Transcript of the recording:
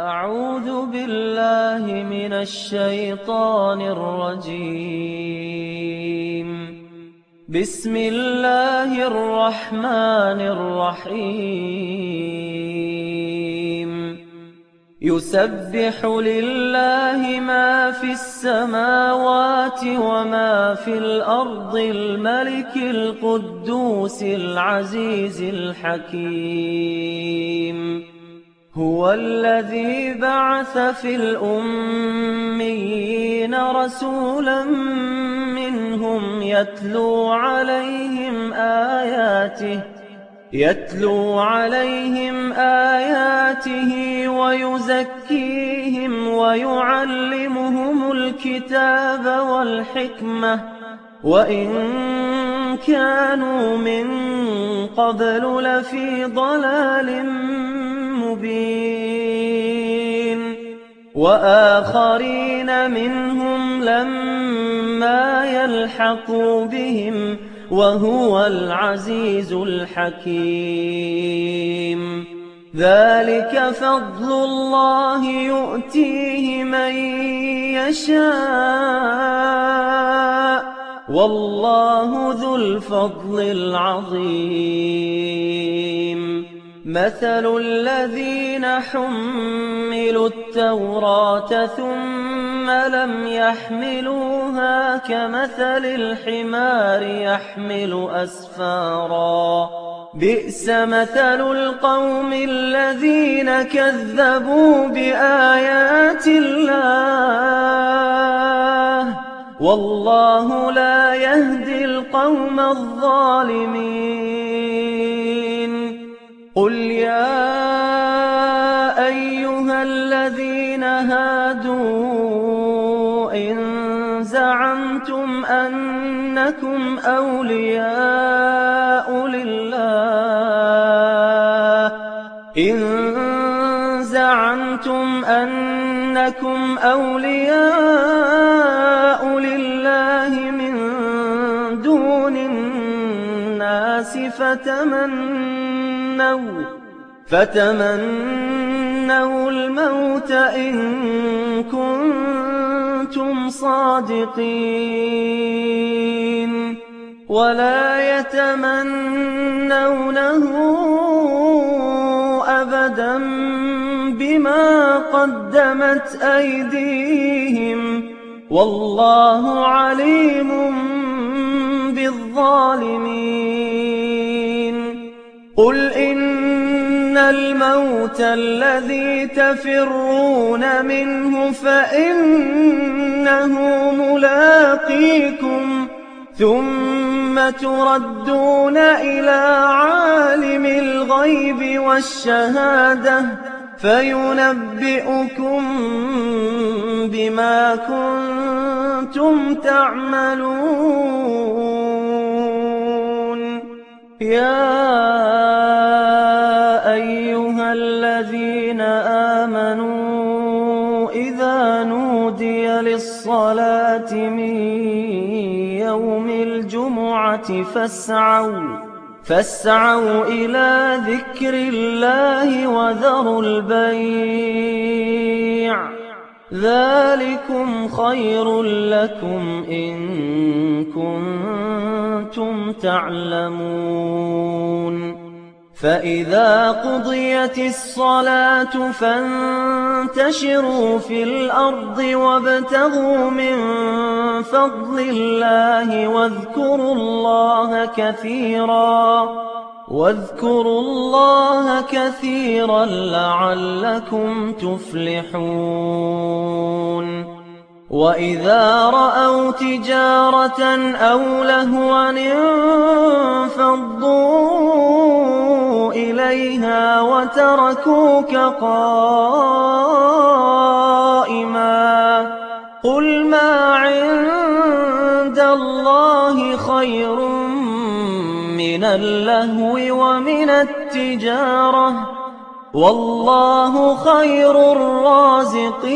أعوذ بالله من الشيطان الرجيم. بسم الله الرحمن الرحيم. يسبح لله ما في السماوات وما في الأرض الملك القدوس العزيز الحكيم. هو الذي بعث في الأميين رسولا منهم يتلو عليهم آياته ويزكيهم ويعلمهم الكتاب والحكمة وإن كانوا من قبل لفي ضلال مبين. وآخرين منهم لما يلحقوا بهم وهو العزيز الحكيم. ذلك فضل الله يؤتيه من يشاء والله ذو الفضل العظيم. مثل الذين حملوا التوراة ثم لم يحملوها كمثل الحمار يحمل أسفارا بئس مثل القوم الذين كذبوا بآيات الله والله لا يهدي القوم الظالمين. قل يا أيها الذين هادوا إن زعمتم أنكم أولياء لله من دون الناس فتمنوا الموت إن كنتم صادقين ولا يتمنونه أبدا بما قدمت أيديهم والله عليم بالظالمين. قل إن الموت الذي تفرون منه فإنه ملاقيكم ثم تردون إلى عالم الغيب والشهادة فينبئكم بما كنتم تعملون. يا أيها الذين آمنوا إذا نودي للصلاة من يوم الجمعة فاسعوا إلى ذكر الله وذروا البيع ذلكم خير لكم إن كنتم تعلمون. فإذا قضيت الصلاة فانتشروا في الأرض وابتغوا من فضل الله واذكروا الله كثيرا لعلكم تفلحون. وإذا رأوا تجارة أو لهوا انفضوا إليها وتركوك قائما قل ما عند الله خير من اللهو ومن التجارة والله خير الرازقين.